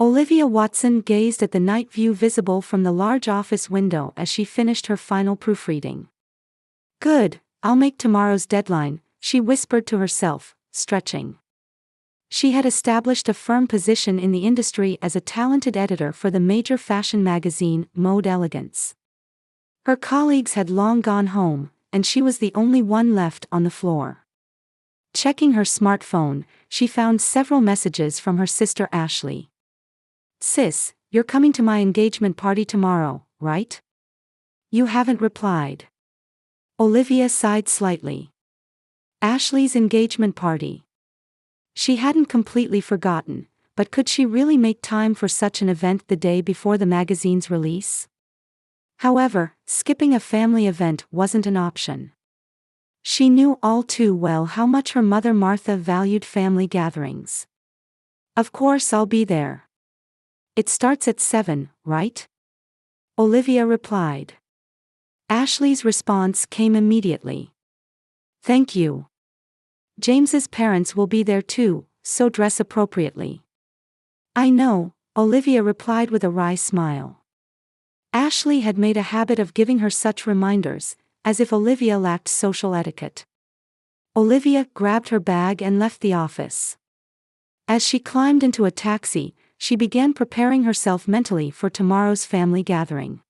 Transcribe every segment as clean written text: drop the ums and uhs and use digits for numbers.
Olivia Watson gazed at the night view visible from the large office window as she finished her final proofreading. Good, I'll make tomorrow's deadline, she whispered to herself, stretching. She had established a firm position in the industry as a talented editor for the major fashion magazine, Mode Elegance. Her colleagues had long gone home, and she was the only one left on the floor. Checking her smartphone, she found several messages from her sister Ashley. Sis, you're coming to my engagement party tomorrow, right? You haven't replied. Olivia sighed slightly. Ashley's engagement party. She hadn't completely forgotten, but could she really make time for such an event the day before the magazine's release? However, skipping a family event wasn't an option. She knew all too well how much her mother Martha valued family gatherings. Of course I'll be there. It starts at 7, right? Olivia replied. Ashley's response came immediately. Thank you. James's parents will be there too, so dress appropriately. I know, Olivia replied with a wry smile. Ashley had made a habit of giving her such reminders, as if Olivia lacked social etiquette. Olivia grabbed her bag and left the office. As she climbed into a taxi, she began preparing herself mentally for tomorrow's family gathering.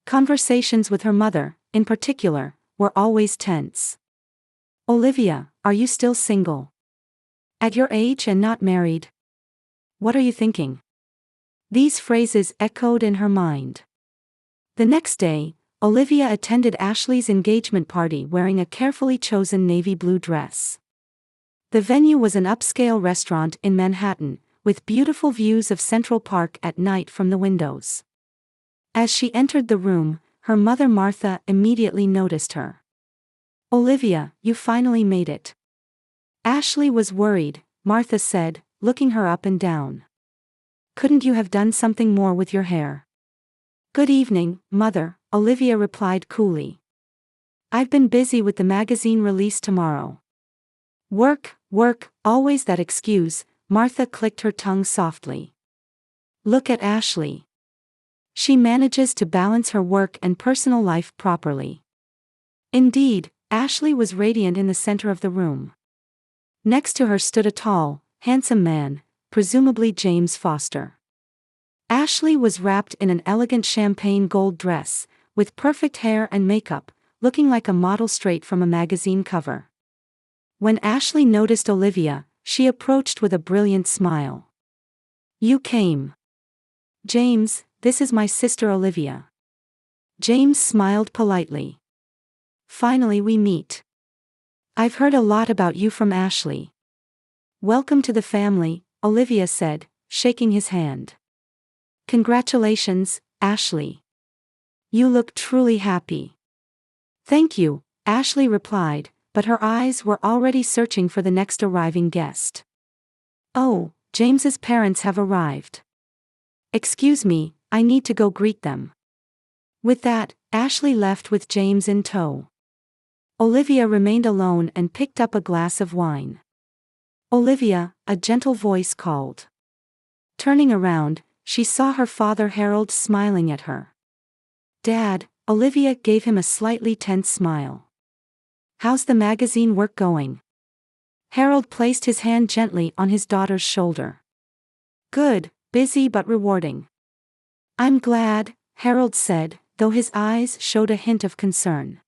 Conversations with her mother, in particular, were always tense. Olivia, are you still single? At your age and not married? What are you thinking? These phrases echoed in her mind. The next day, Olivia attended Ashley's engagement party wearing a carefully chosen navy blue dress. The venue was an upscale restaurant in Manhattan, with beautiful views of Central Park at night from the windows. As she entered the room, her mother Martha immediately noticed her. Olivia, you finally made it. Ashley was worried, Martha said, looking her up and down. Couldn't you have done something more with your hair? Good evening, Mother, Olivia replied coolly. I've been busy with the magazine release tomorrow. Work, always that excuse, Martha clicked her tongue softly. Look at Ashley. She manages to balance her work and personal life properly. Indeed, Ashley was radiant in the center of the room. Next to her stood a tall, handsome man, presumably James Foster. Ashley was wrapped in an elegant champagne gold dress, with perfect hair and makeup, looking like a model straight from a magazine cover. When Ashley noticed Olivia, she approached with a brilliant smile. You came. James, this is my sister Olivia. James smiled politely. Finally we meet. I've heard a lot about you from Ashley. Welcome to the family, Olivia said, shaking his hand. Congratulations, Ashley. You look truly happy. Thank you, Ashley replied, but her eyes were already searching for the next arriving guest. Oh, James's parents have arrived. Excuse me, I need to go greet them. With that, Ashley left with James in tow. Olivia remained alone and picked up a glass of wine. Olivia, a gentle voice called. Turning around, she saw her father Harold smiling at her. Dad, Olivia gave him a slightly tense smile. How's the magazine work going? Harold placed his hand gently on his daughter's shoulder. Good, busy but rewarding. I'm glad, Harold said, though his eyes showed a hint of concern.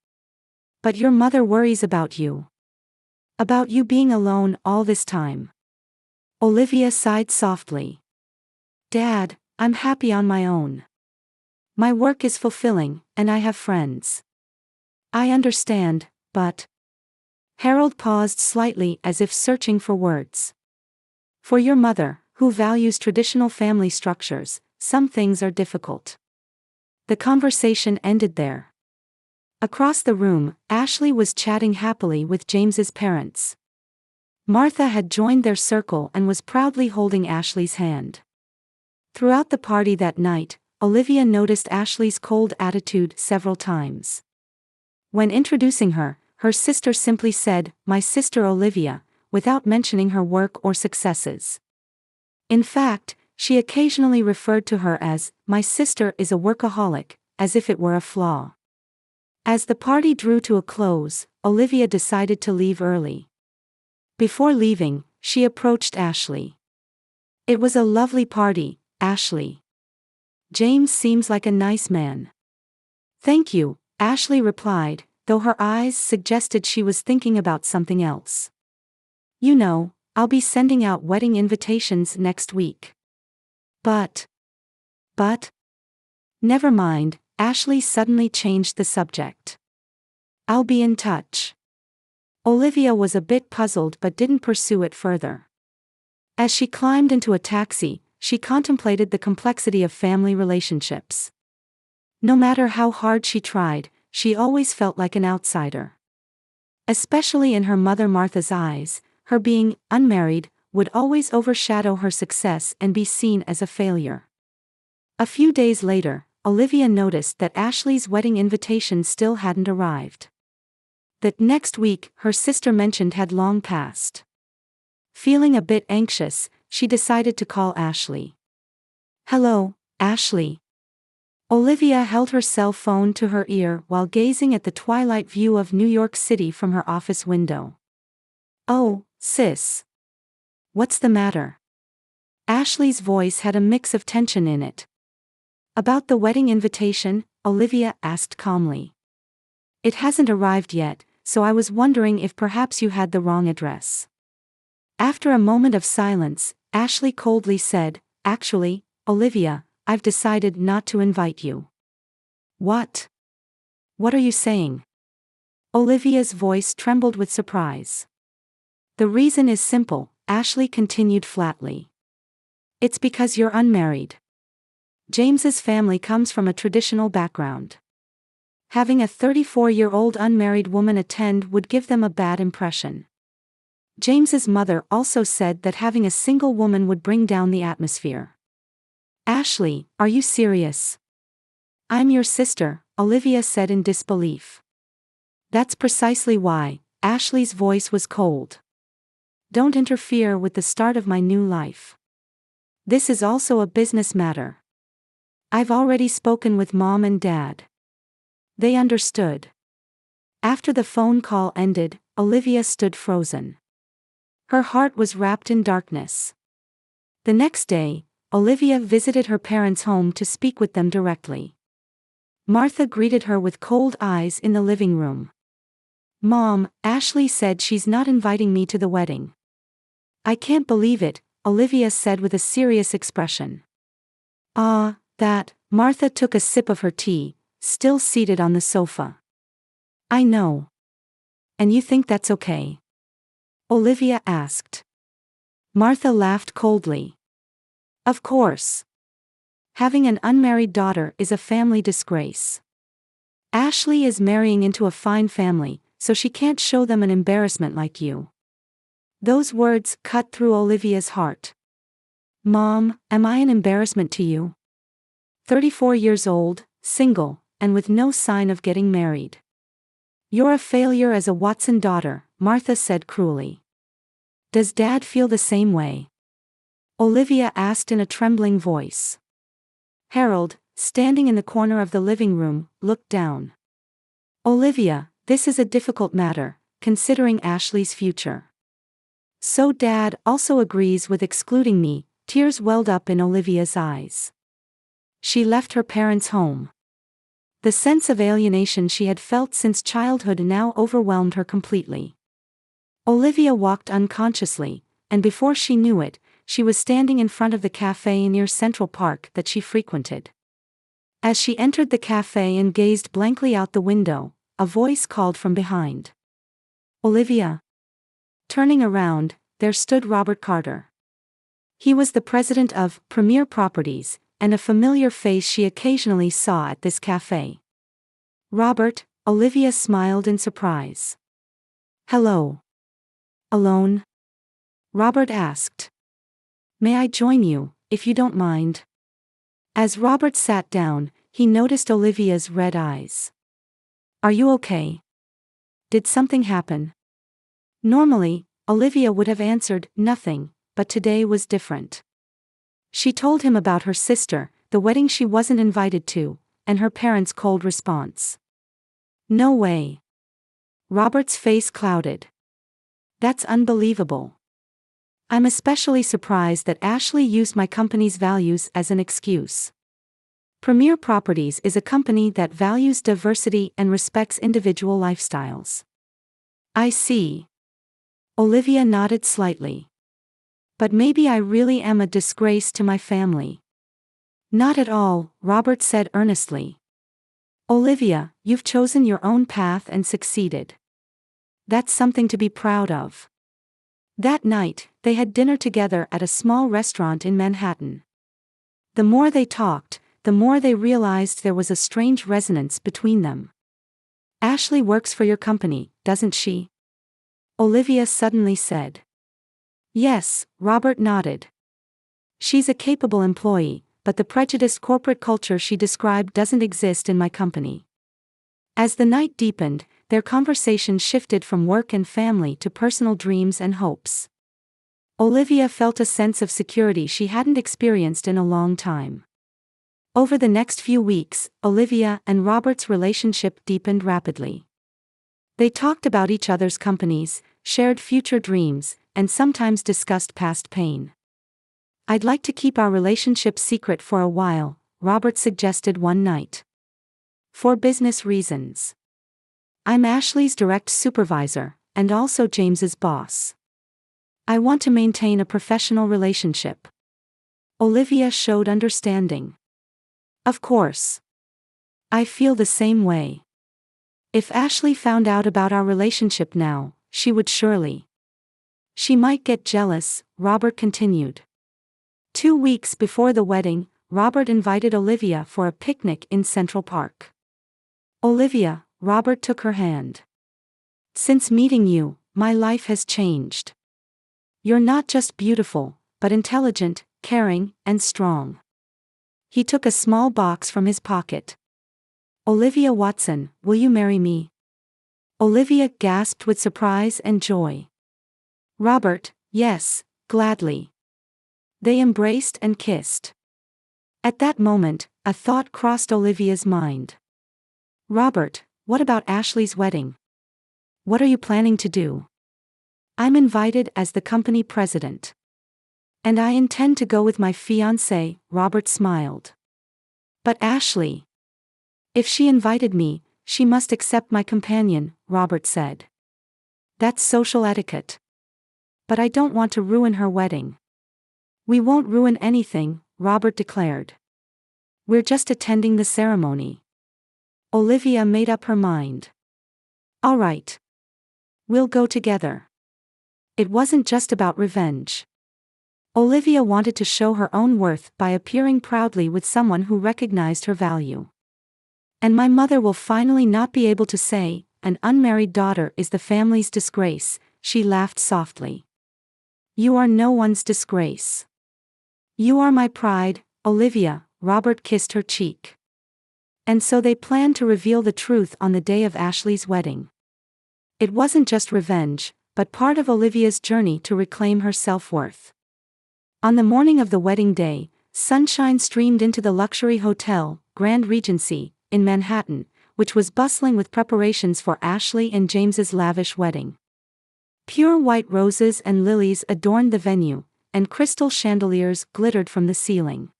But your mother worries about you. About you being alone all this time. Olivia sighed softly. Dad, I'm happy on my own. My work is fulfilling, and I have friends. I understand, but... Harold paused slightly as if searching for words. For your mother, who values traditional family structures, some things are difficult. The conversation ended there. Across the room, Ashley was chatting happily with James's parents. Martha had joined their circle and was proudly holding Ashley's hand. Throughout the party that night, Olivia noticed Ashley's cold attitude several times. When introducing her, her sister simply said, "My sister Olivia," without mentioning her work or successes. In fact, She occasionally referred to her as, "My sister is a workaholic," as if it were a flaw. As the party drew to a close, Olivia decided to leave early. Before leaving, she approached Ashley. "It was a lovely party, Ashley. James seems like a nice man." "Thank you," Ashley replied, though her eyes suggested she was thinking about something else. "You know, I'll be sending out wedding invitations next week." But. Never mind, Ashley suddenly changed the subject. "I'll be in touch." Olivia was a bit puzzled but didn't pursue it further. As she climbed into a taxi, she contemplated the complexity of family relationships. No matter how hard she tried, she always felt like an outsider. Especially in her mother Martha's eyes, her being unmarried would always overshadow her success and be seen as a failure. A few days later, Olivia noticed that Ashley's wedding invitation still hadn't arrived. That next week, her sister mentioned had long passed. Feeling a bit anxious, she decided to call Ashley. "Hello, Ashley." Olivia held her cell phone to her ear while gazing at the twilight view of New York City from her office window. "Oh, sis. What's the matter?" Ashley's voice had a mix of tension in it. "About the wedding invitation?" Olivia asked calmly. "It hasn't arrived yet, so I was wondering if perhaps you had the wrong address." After a moment of silence, Ashley coldly said, "Actually, Olivia, I've decided not to invite you." "What? What are you saying?" Olivia's voice trembled with surprise. "The reason is simple," Ashley continued flatly. "It's because you're unmarried. James's family comes from a traditional background. Having a 34-year-old unmarried woman attend would give them a bad impression. James's mother also said that having a single woman would bring down the atmosphere." "Ashley, are you serious?" "I'm your sister," Olivia said in disbelief. "That's precisely why." Ashley's voice was cold. "Don't interfere with the start of my new life. This is also a business matter. I've already spoken with Mom and Dad. They understood." After the phone call ended, Olivia stood frozen. Her heart was wrapped in darkness. The next day, Olivia visited her parents' home to speak with them directly. Martha greeted her with cold eyes in the living room. "Mom, Ashley said she's not inviting me to the wedding." "I can't believe it," Olivia said with a serious expression. That." Martha took a sip of her tea, still seated on the sofa. "I know. And you think that's okay?" Olivia asked. Martha laughed coldly. "Of course. Having an unmarried daughter is a family disgrace. Ashley is marrying into a fine family, so she can't show them an embarrassment like you." Those words cut through Olivia's heart. "Mom, am I an embarrassment to you? 34 years old, single, and with no sign of getting married." "You're a failure as a Watson daughter," Martha said cruelly. "Does Dad feel the same way?" Olivia asked in a trembling voice. Harold, standing in the corner of the living room, looked down. "Olivia, this is a difficult matter, considering Ashley's future." "So Dad also agrees with excluding me," tears welled up in Olivia's eyes. She left her parents' home. The sense of alienation she had felt since childhood now overwhelmed her completely. Olivia walked unconsciously, and before she knew it, she was standing in front of the cafe near Central Park that she frequented. As she entered the cafe and gazed blankly out the window, a voice called from behind. "Olivia." Turning around, there stood Robert Carter. He was the president of Premier Properties, and a familiar face she occasionally saw at this cafe. "Robert," Olivia smiled in surprise. "Hello. Alone?" Robert asked. "May I join you, if you don't mind?" As Robert sat down, he noticed Olivia's red eyes. "Are you okay? Did something happen?" Normally, Olivia would have answered, "Nothing," but today was different. She told him about her sister, the wedding she wasn't invited to, and her parents' cold response. No way. Robert's face clouded. That's unbelievable. I'm especially surprised that Ashley used my company's values as an excuse. Premier Properties is a company that values diversity and respects individual lifestyles. I see. Olivia nodded slightly. But maybe I really am a disgrace to my family. Not at all, Robert said earnestly. Olivia, you've chosen your own path and succeeded. That's something to be proud of. That night, they had dinner together at a small restaurant in Manhattan. The more they talked, the more they realized there was a strange resonance between them. Ashley works for your company, doesn't she? Olivia suddenly said. Yes, Robert nodded. She's a capable employee, but the prejudiced corporate culture she described doesn't exist in my company. As the night deepened, their conversation shifted from work and family to personal dreams and hopes. Olivia felt a sense of security she hadn't experienced in a long time. Over the next few weeks, Olivia and Robert's relationship deepened rapidly. They talked about each other's companies, shared future dreams, and sometimes discussed past pain. I'd like to keep our relationship secret for a while, Robert suggested one night. For business reasons. I'm Ashley's direct supervisor, and also James's boss. I want to maintain a professional relationship. Olivia showed understanding. Of course. I feel the same way. If Ashley found out about our relationship now, she would surely. She might get jealous, Robert continued. 2 weeks before the wedding, Robert invited Olivia for a picnic in Central Park. Olivia, Robert took her hand. Since meeting you, my life has changed. You're not just beautiful, but intelligent, caring, and strong. He took a small box from his pocket. Olivia Watson, will you marry me? Olivia gasped with surprise and joy. Robert, yes, gladly. They embraced and kissed. At that moment, a thought crossed Olivia's mind. Robert, what about Ashley's wedding? What are you planning to do? I'm invited as the company president. And I intend to go with my fiancé, Robert smiled. But Ashley. If she invited me, she must accept my companion, Robert said. That's social etiquette. But I don't want to ruin her wedding. We won't ruin anything, Robert declared. We're just attending the ceremony. Olivia made up her mind. All right. We'll go together. It wasn't just about revenge. Olivia wanted to show her own worth by appearing proudly with someone who recognized her value. And my mother will finally not be able to say, an unmarried daughter is the family's disgrace, she laughed softly. You are no one's disgrace. You are my pride, Olivia, Robert kissed her cheek. And so they planned to reveal the truth on the day of Ashley's wedding. It wasn't just revenge, but part of Olivia's journey to reclaim her self-worth. On the morning of the wedding day, sunshine streamed into the luxury hotel, Grand Regency, in Manhattan, which was bustling with preparations for Ashley and James's lavish wedding. Pure white roses and lilies adorned the venue, and crystal chandeliers glittered from the ceiling.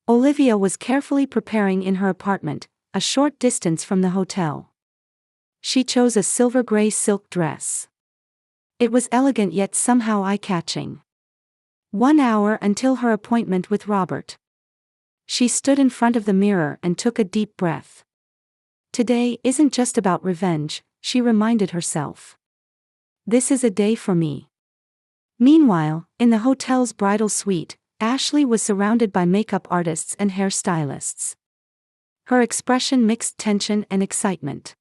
Olivia was carefully preparing in her apartment, a short distance from the hotel. She chose a silver-gray silk dress. It was elegant yet somehow eye-catching. 1 hour until her appointment with Robert. She stood in front of the mirror and took a deep breath. Today isn't just about revenge, she reminded herself. This is a day for me. Meanwhile, in the hotel's bridal suite, Ashley was surrounded by makeup artists and hairstylists. Her expression mixed tension and excitement.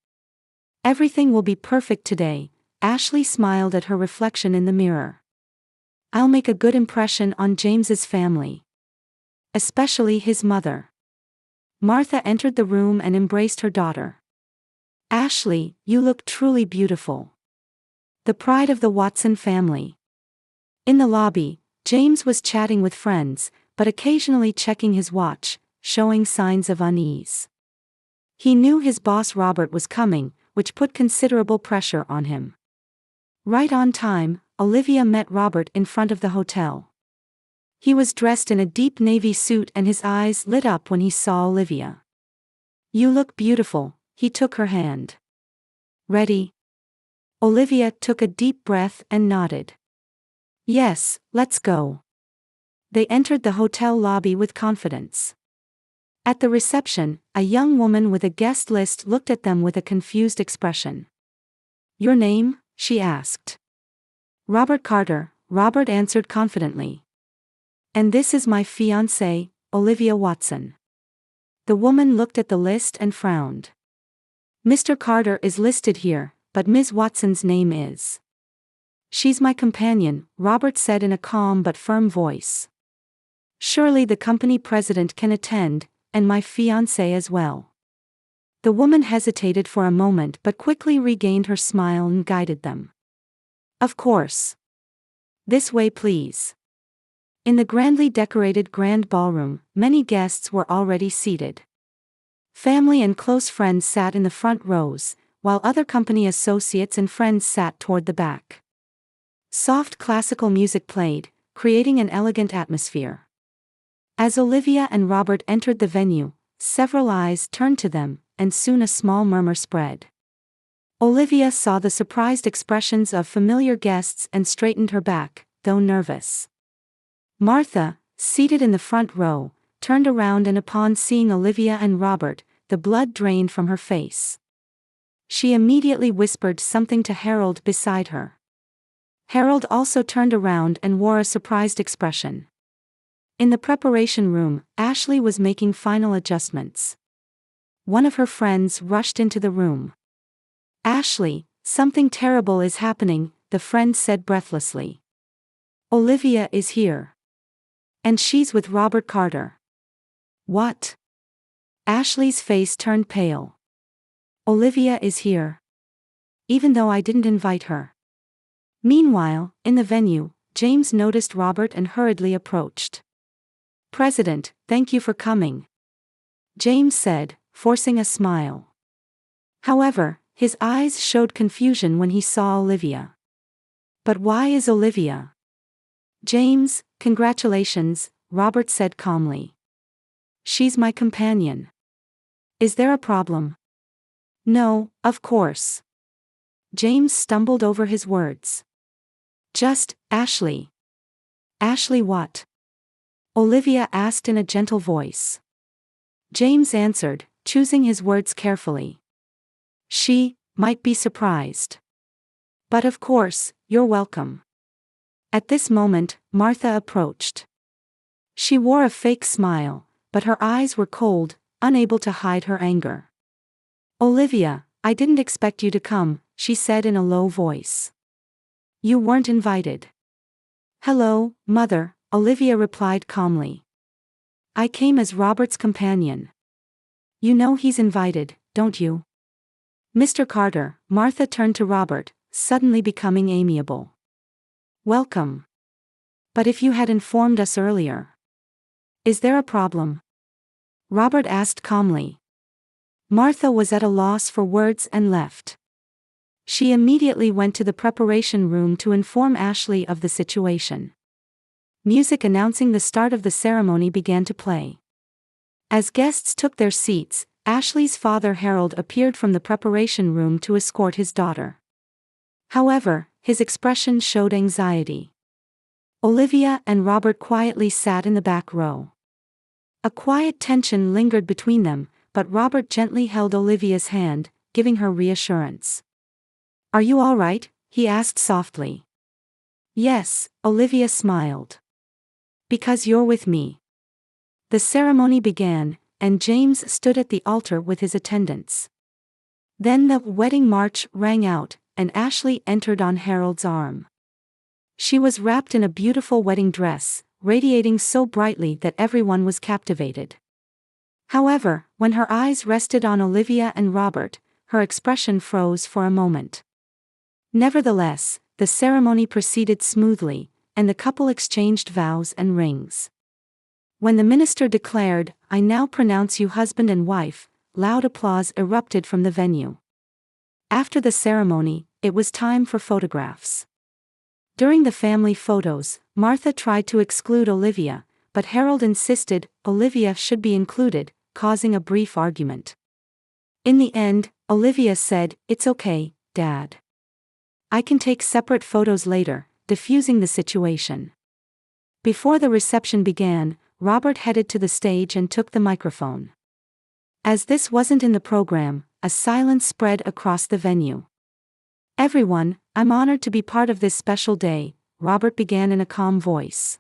Everything will be perfect today, Ashley smiled at her reflection in the mirror. I'll make a good impression on James's family. Especially his mother. Martha entered the room and embraced her daughter. Ashley, you look truly beautiful. The pride of the Watson family. In the lobby, James was chatting with friends, but occasionally checking his watch, showing signs of unease. He knew his boss Robert was coming, which put considerable pressure on him. Right on time, Olivia met Robert in front of the hotel. He was dressed in a deep navy suit and his eyes lit up when he saw Olivia. "You look beautiful," he took her hand. "Ready?" Olivia took a deep breath and nodded. "Yes, let's go." They entered the hotel lobby with confidence. At the reception, a young woman with a guest list looked at them with a confused expression. "Your name?" she asked. "Robert Carter," Robert answered confidently. "And this is my fiancée, Olivia Watson." The woman looked at the list and frowned. "Mr. Carter is listed here, but Ms. Watson's name is." "She's my companion," Robert said in a calm but firm voice. "Surely the company president can attend, and my fiancé as well." The woman hesitated for a moment but quickly regained her smile and guided them. "Of course. This way please." In the grandly decorated grand ballroom, many guests were already seated. Family and close friends sat in the front rows, while other company associates and friends sat toward the back. Soft classical music played, creating an elegant atmosphere. As Olivia and Robert entered the venue, several eyes turned to them, and soon a small murmur spread. Olivia saw the surprised expressions of familiar guests and straightened her back, though nervous. Martha, seated in the front row, turned around and upon seeing Olivia and Robert, the blood drained from her face. She immediately whispered something to Harold beside her. Harold also turned around and wore a surprised expression. In the preparation room, Ashley was making final adjustments. One of her friends rushed into the room. "Ashley, something terrible is happening," the friend said breathlessly. "Olivia is here. And she's with Robert Carter." "What?" Ashley's face turned pale. "Olivia is here. Even though I didn't invite her." Meanwhile, in the venue, James noticed Robert and hurriedly approached. "President, thank you for coming," James said, forcing a smile. However, his eyes showed confusion when he saw Olivia. "But why is Olivia?" "James, congratulations," Robert said calmly. "She's my companion." "Is there a problem?" "No, of course." James stumbled over his words. "Just, Ashley." "Ashley what?" Olivia asked in a gentle voice. James answered, choosing his words carefully. "She might be surprised. But of course, you're welcome." At this moment, Martha approached. She wore a fake smile, but her eyes were cold, unable to hide her anger. "Olivia, I didn't expect you to come," she said in a low voice. "You weren't invited." "Hello, Mother," Olivia replied calmly. "I came as Robert's companion." "You know he's invited, don't you?" "Mr. Carter," Martha turned to Robert, suddenly becoming amiable. "Welcome. But if you had informed us earlier." "Is there a problem?" Robert asked calmly. Martha was at a loss for words and left. She immediately went to the preparation room to inform Ashley of the situation. Music announcing the start of the ceremony began to play. As guests took their seats, Ashley's father Harold appeared from the preparation room to escort his daughter. However, his expression showed anxiety. Olivia and Robert quietly sat in the back row. A quiet tension lingered between them, but Robert gently held Olivia's hand, giving her reassurance. "Are you all right?" he asked softly. "Yes," Olivia smiled. "Because you're with me." The ceremony began, and James stood at the altar with his attendants. Then the wedding march rang out, and Ashley entered on Harold's arm. She was wrapped in a beautiful wedding dress, radiating so brightly that everyone was captivated. However, when her eyes rested on Olivia and Robert, her expression froze for a moment. Nevertheless, the ceremony proceeded smoothly, and the couple exchanged vows and rings. When the minister declared, "I now pronounce you husband and wife," loud applause erupted from the venue. After the ceremony, it was time for photographs. During the family photos, Martha tried to exclude Olivia, but Harold insisted Olivia should be included, causing a brief argument. In the end, Olivia said, "It's okay, Dad. I can take separate photos later," diffusing the situation. Before the reception began, Robert headed to the stage and took the microphone. As this wasn't in the program, a silence spread across the venue. "Everyone, I'm honored to be part of this special day," Robert began in a calm voice.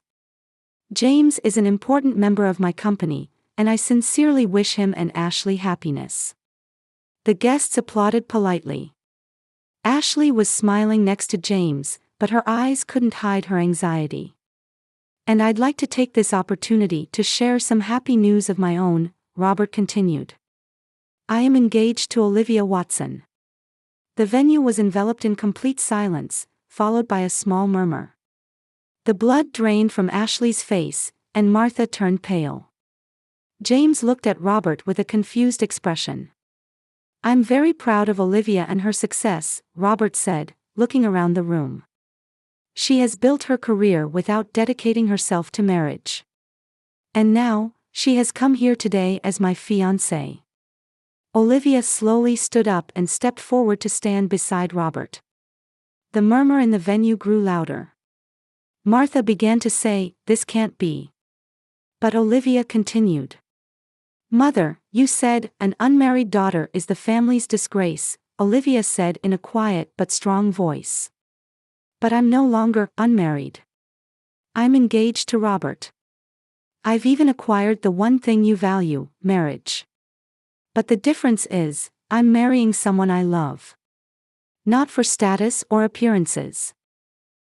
"James is an important member of my company, and I sincerely wish him and Ashley happiness." The guests applauded politely. Ashley was smiling next to James, but her eyes couldn't hide her anxiety. "And I'd like to take this opportunity to share some happy news of my own," Robert continued. "I am engaged to Olivia Watson." The venue was enveloped in complete silence, followed by a small murmur. The blood drained from Ashley's face, and Martha turned pale. James looked at Robert with a confused expression. "I'm very proud of Olivia and her success," Robert said, looking around the room. "She has built her career without dedicating herself to marriage. And now, she has come here today as my fiancée." Olivia slowly stood up and stepped forward to stand beside Robert. The murmur in the venue grew louder. Martha began to say, "This can't be." But Olivia continued. "Mother, you said, an unmarried daughter is the family's disgrace," Olivia said in a quiet but strong voice. "But I'm no longer unmarried. I'm engaged to Robert. I've even acquired the one thing you value, marriage. But the difference is, I'm marrying someone I love. Not for status or appearances."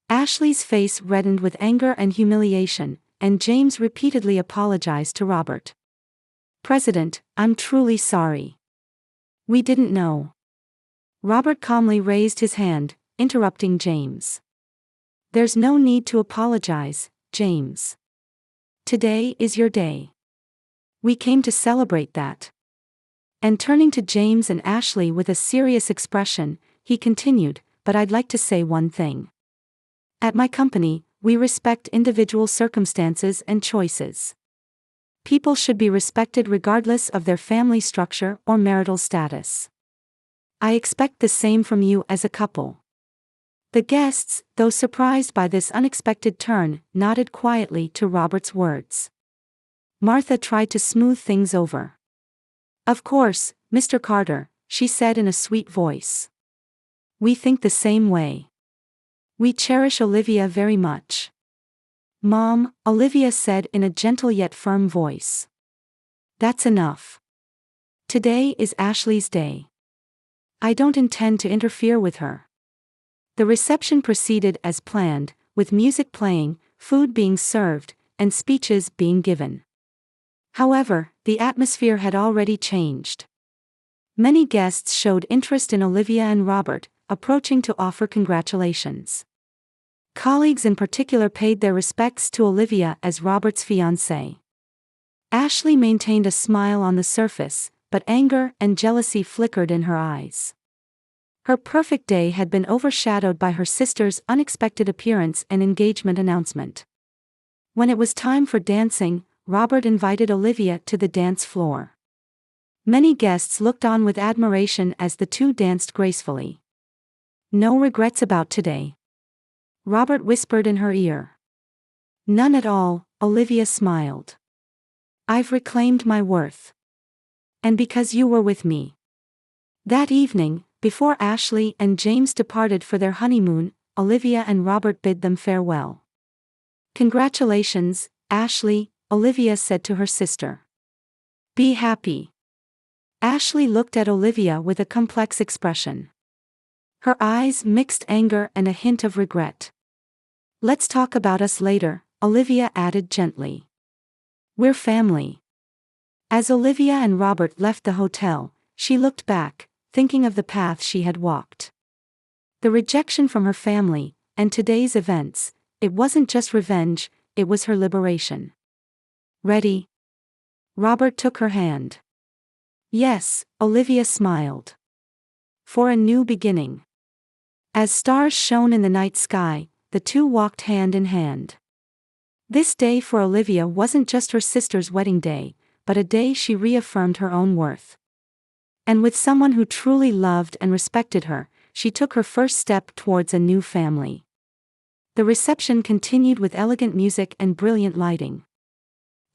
Ashley's face reddened with anger and humiliation, and James repeatedly apologized to Robert. "President, I'm truly sorry. We didn't know." Robert calmly raised his hand, interrupting James. "There's no need to apologize, James. Today is your day. We came to celebrate that." And turning to James and Ashley with a serious expression, he continued, "But I'd like to say one thing. At my company, we respect individual circumstances and choices. People should be respected regardless of their family structure or marital status. I expect the same from you as a couple." The guests, though surprised by this unexpected turn, nodded quietly to Robert's words. Martha tried to smooth things over. "Of course, Mr. Carter," she said in a sweet voice. "We think the same way. We cherish Olivia very much." "Mom," Olivia said in a gentle yet firm voice. "That's enough. Today is Ashley's day. I don't intend to interfere with her." The reception proceeded as planned, with music playing, food being served, and speeches being given. However, the atmosphere had already changed. Many guests showed interest in Olivia and Robert, approaching to offer congratulations. Colleagues in particular paid their respects to Olivia as Robert's fiancée. Ashley maintained a smile on the surface, but anger and jealousy flickered in her eyes. Her perfect day had been overshadowed by her sister's unexpected appearance and engagement announcement. When it was time for dancing, Robert invited Olivia to the dance floor. Many guests looked on with admiration as the two danced gracefully. "No regrets about today?" Robert whispered in her ear. "None at all," Olivia smiled. "I've reclaimed my worth. And because you were with me." That evening, before Ashley and James departed for their honeymoon, Olivia and Robert bid them farewell. "Congratulations, Ashley," Olivia said to her sister. "Be happy." Ashley looked at Olivia with a complex expression. Her eyes mixed anger and a hint of regret. "Let's talk about us later," Olivia added gently. "We're family." As Olivia and Robert left the hotel, she looked back, thinking of the path she had walked. The rejection from her family, and today's events, it wasn't just revenge, it was her liberation. Ready? Robert took her hand. Yes, Olivia smiled. For a new beginning. As stars shone in the night sky, the two walked hand in hand. This day for Olivia wasn't just her sister's wedding day, but a day she reaffirmed her own worth. And with someone who truly loved and respected her, she took her first step towards a new family. The reception continued with elegant music and brilliant lighting.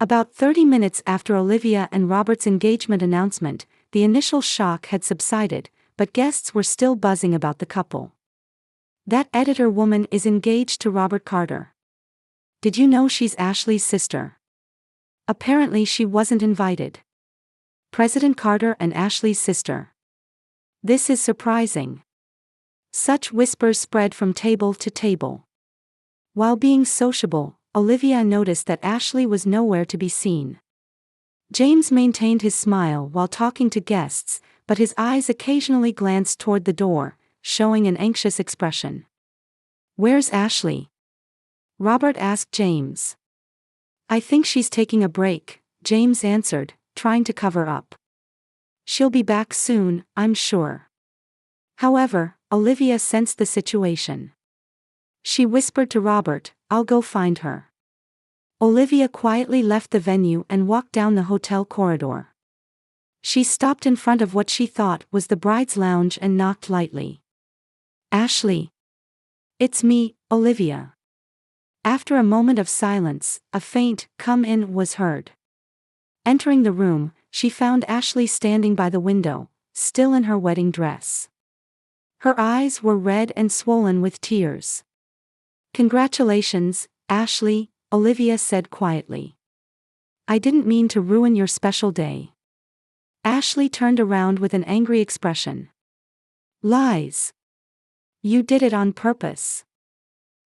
About 30 minutes after Olivia and Robert's engagement announcement, the initial shock had subsided, but guests were still buzzing about the couple. That editor woman is engaged to Robert Carter. Did you know she's Ashley's sister? Apparently she wasn't invited. President Carter and Ashley's sister. This is surprising. Such whispers spread from table to table. While being sociable, Olivia noticed that Ashley was nowhere to be seen. James maintained his smile while talking to guests, but his eyes occasionally glanced toward the door, showing an anxious expression. "Where's Ashley?" Robert asked James. "I think she's taking a break," James answered, trying to cover up. "She'll be back soon, I'm sure." However, Olivia sensed the situation. She whispered to Robert, "I'll go find her." Olivia quietly left the venue and walked down the hotel corridor. She stopped in front of what she thought was the bride's lounge and knocked lightly. "Ashley." "It's me, Olivia." After a moment of silence, a faint "come in" was heard. Entering the room, she found Ashley standing by the window, still in her wedding dress. Her eyes were red and swollen with tears. "Congratulations, Ashley," Olivia said quietly. "I didn't mean to ruin your special day." Ashley turned around with an angry expression. "Lies. You did it on purpose.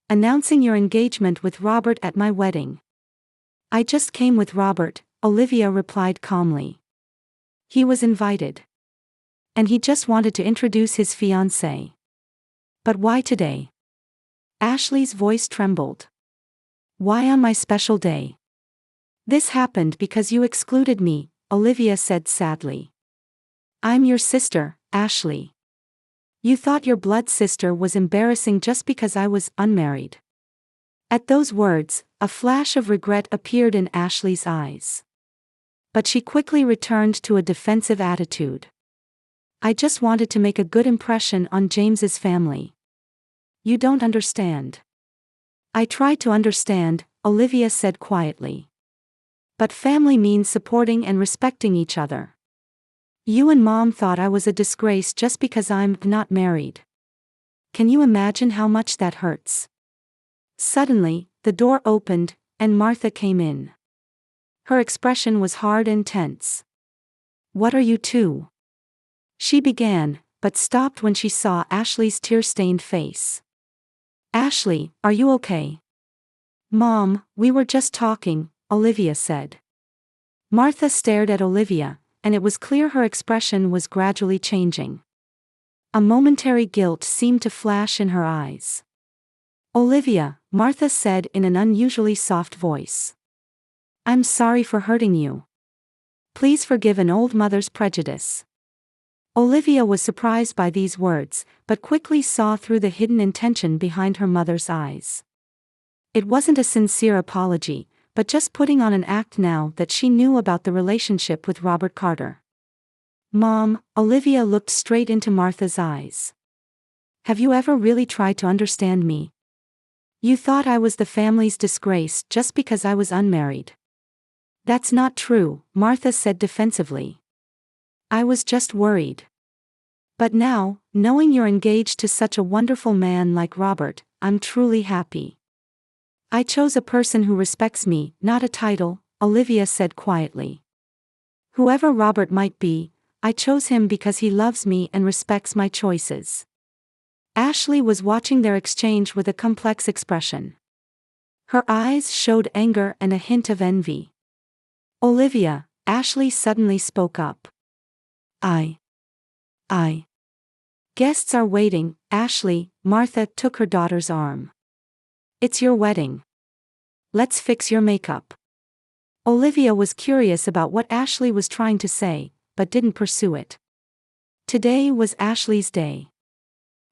Announcing your engagement with Robert at my wedding." "I just came with Robert," Olivia replied calmly. "He was invited. And he just wanted to introduce his fiancée." "But why today?" Ashley's voice trembled. "Why on my special day?" "This happened because you excluded me," Olivia said sadly. "I'm your sister, Ashley. You thought your blood sister was embarrassing just because I was unmarried." At those words, a flash of regret appeared in Ashley's eyes. But she quickly returned to a defensive attitude. "I just wanted to make a good impression on James's family." "You don't understand." "I tried to understand," Olivia said quietly. "But family means supporting and respecting each other. You and Mom thought I was a disgrace just because I'm not married. Can you imagine how much that hurts?" Suddenly, the door opened, and Martha came in. Her expression was hard and tense. "What are you two?" she began, but stopped when she saw Ashley's tear-stained face. "Ashley, are you okay?" "Mom, we were just talking," Olivia said. Martha stared at Olivia, and it was clear her expression was gradually changing. A momentary guilt seemed to flash in her eyes. "Olivia," Martha said in an unusually soft voice. "I'm sorry for hurting you. Please forgive an old mother's prejudice." Olivia was surprised by these words, but quickly saw through the hidden intention behind her mother's eyes. It wasn't a sincere apology, but just putting on an act now that she knew about the relationship with Robert Carter. "Mom," Olivia looked straight into Martha's eyes. "Have you ever really tried to understand me? You thought I was the family's disgrace just because I was unmarried." "That's not true," Martha said defensively. "I was just worried. But now, knowing you're engaged to such a wonderful man like Robert, I'm truly happy. I chose a person who respects me, not a title," Olivia said quietly. "Whoever Robert might be, I chose him because he loves me and respects my choices." Ashley was watching their exchange with a complex expression. Her eyes showed anger and a hint of envy. "Olivia," Ashley suddenly spoke up. I. Guests are waiting, Ashley," Martha took her daughter's arm. "It's your wedding. Let's fix your makeup." Olivia was curious about what Ashley was trying to say, but didn't pursue it. Today was Ashley's day.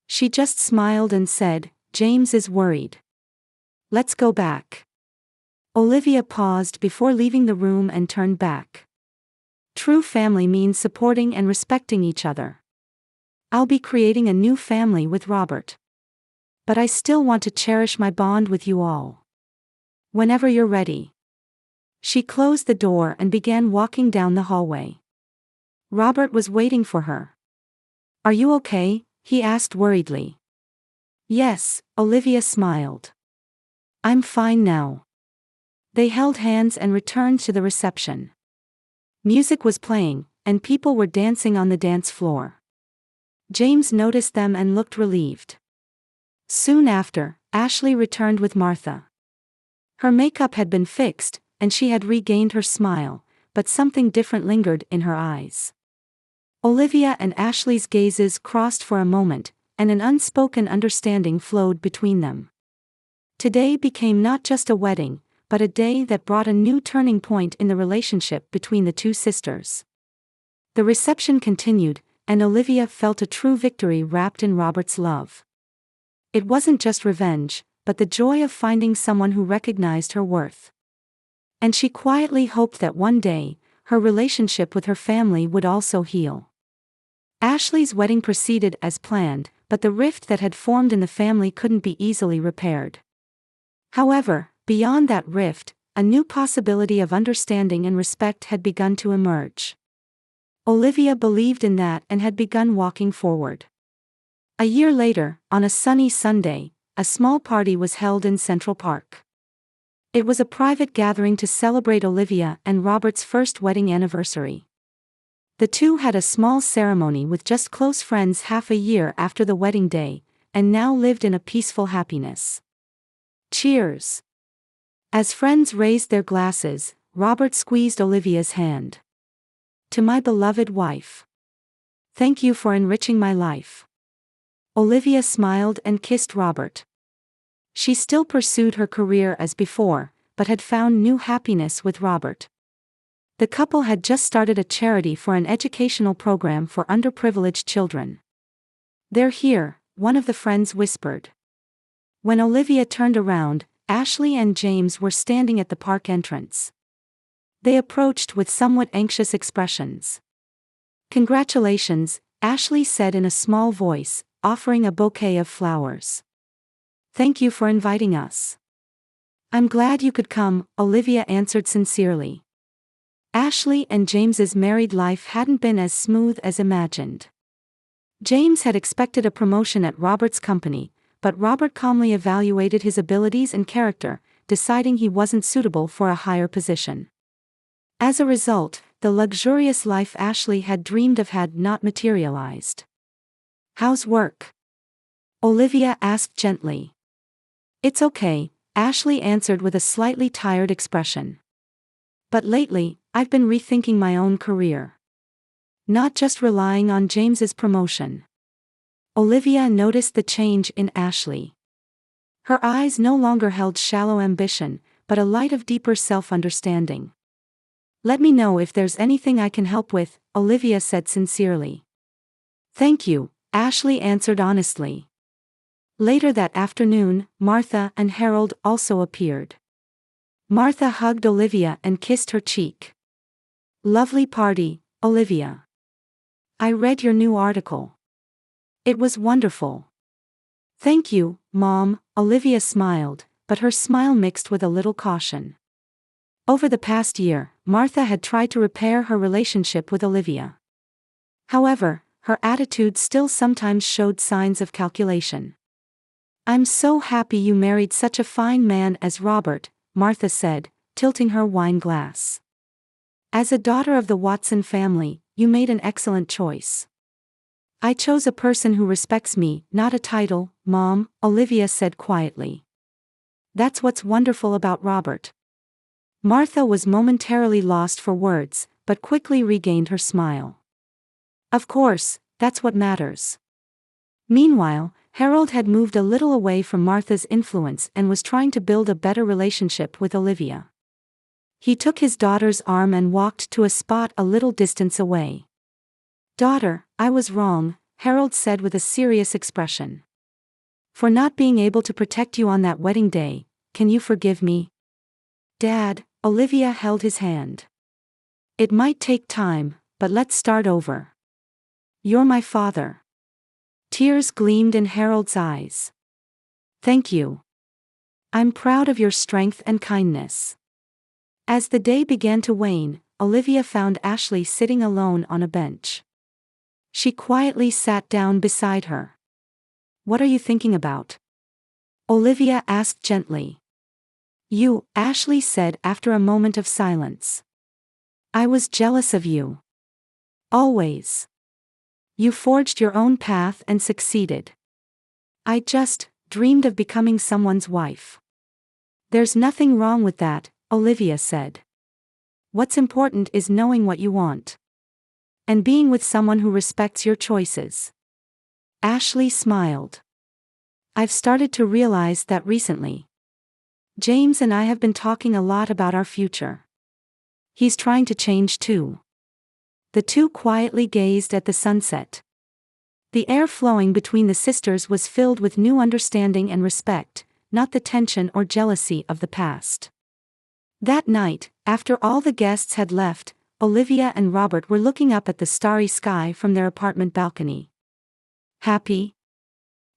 She just smiled and said, "James is worried. Let's go back." Olivia paused before leaving the room and turned back. True family means supporting and respecting each other. I'll be creating a new family with Robert. But I still want to cherish my bond with you all. Whenever you're ready. She closed the door and began walking down the hallway. Robert was waiting for her. "Are you okay?" he asked worriedly. "Yes," Olivia smiled. "I'm fine now." They held hands and returned to the reception. Music was playing, and people were dancing on the dance floor. James noticed them and looked relieved. Soon after, Ashley returned with Martha. Her makeup had been fixed, and she had regained her smile, but something different lingered in her eyes. Olivia and Ashley's gazes crossed for a moment, and an unspoken understanding flowed between them. Today became not just a wedding, but a day that brought a new turning point in the relationship between the two sisters. The reception continued, and Olivia felt a true victory wrapped in Robert's love. It wasn't just revenge, but the joy of finding someone who recognized her worth. And she quietly hoped that one day, her relationship with her family would also heal. Ashley's wedding proceeded as planned, but the rift that had formed in the family couldn't be easily repaired. However, beyond that rift, a new possibility of understanding and respect had begun to emerge. Olivia believed in that and had begun walking forward. A year later, on a sunny Sunday, a small party was held in Central Park. It was a private gathering to celebrate Olivia and Robert's first wedding anniversary. The two had a small ceremony with just close friends half a year after the wedding day, and now lived in a peaceful happiness. Cheers! As friends raised their glasses, Robert squeezed Olivia's hand. "To my beloved wife. Thank you for enriching my life." Olivia smiled and kissed Robert. She still pursued her career as before, but had found new happiness with Robert. The couple had just started a charity for an educational program for underprivileged children. "They're here," one of the friends whispered. When Olivia turned around, Ashley and James were standing at the park entrance. They approached with somewhat anxious expressions. "Congratulations," Ashley said in a small voice, offering a bouquet of flowers. "Thank you for inviting us." "I'm glad you could come," Olivia answered sincerely. Ashley and James's married life hadn't been as smooth as imagined. James had expected a promotion at Robert's company, but Robert calmly evaluated his abilities and character, deciding he wasn't suitable for a higher position. As a result, the luxurious life Ashley had dreamed of had not materialized. "How's work?" Olivia asked gently. "It's okay," Ashley answered with a slightly tired expression. "But lately, I've been rethinking my own career. Not just relying on James's promotion." Olivia noticed the change in Ashley. Her eyes no longer held shallow ambition, but a light of deeper self-understanding. "Let me know if there's anything I can help with," Olivia said sincerely. "Thank you," Ashley answered honestly. Later that afternoon, Martha and Harold also appeared. Martha hugged Olivia and kissed her cheek. "Lovely party, Olivia. I read your new article. It was wonderful." "Thank you, Mom," Olivia smiled, but her smile mixed with a little caution. Over the past year, Martha had tried to repair her relationship with Olivia. However, her attitude still sometimes showed signs of calculation. "I'm so happy you married such a fine man as Robert," Martha said, tilting her wine glass. "As a daughter of the Watson family, you made an excellent choice." "I chose a person who respects me, not a title, Mom," Olivia said quietly. "That's what's wonderful about Robert." Martha was momentarily lost for words, but quickly regained her smile. "Of course, that's what matters." Meanwhile, Harold had moved a little away from Martha's influence and was trying to build a better relationship with Olivia. He took his daughter's arm and walked to a spot a little distance away. "Daughter, I was wrong," Harold said with a serious expression. "For not being able to protect you on that wedding day, can you forgive me?" "Dad," Olivia held his hand. "It might take time, but let's start over. You're my father." Tears gleamed in Harold's eyes. "Thank you. I'm proud of your strength and kindness." As the day began to wane, Olivia found Ashley sitting alone on a bench. She quietly sat down beside her. "What are you thinking about?" Olivia asked gently. "You," Ashley said after a moment of silence. "I was jealous of you. Always. You forged your own path and succeeded. I just dreamed of becoming someone's wife." "There's nothing wrong with that," Olivia said. "What's important is knowing what you want. And being with someone who respects your choices." Ashley smiled. "I've started to realize that recently. James and I have been talking a lot about our future. He's trying to change too." The two quietly gazed at the sunset. The air flowing between the sisters was filled with new understanding and respect, not the tension or jealousy of the past. That night, after all the guests had left, Olivia and Robert were looking up at the starry sky from their apartment balcony. "Happy?"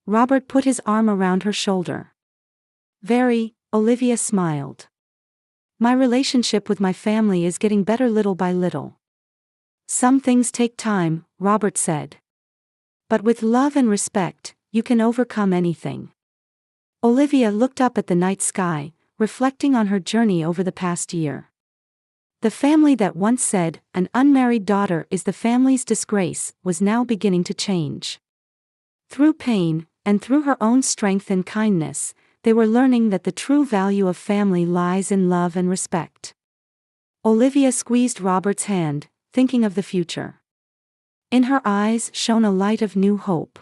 Robert put his arm around her shoulder. "Very," Olivia smiled. "My relationship with my family is getting better little by little." "Some things take time," Robert said. "But with love and respect, you can overcome anything." Olivia looked up at the night sky, reflecting on her journey over the past year. The family that once said, "An unmarried daughter is the family's disgrace," was now beginning to change. Through pain, and through her own strength and kindness, they were learning that the true value of family lies in love and respect. Olivia squeezed Robert's hand, thinking of the future. In her eyes shone a light of new hope.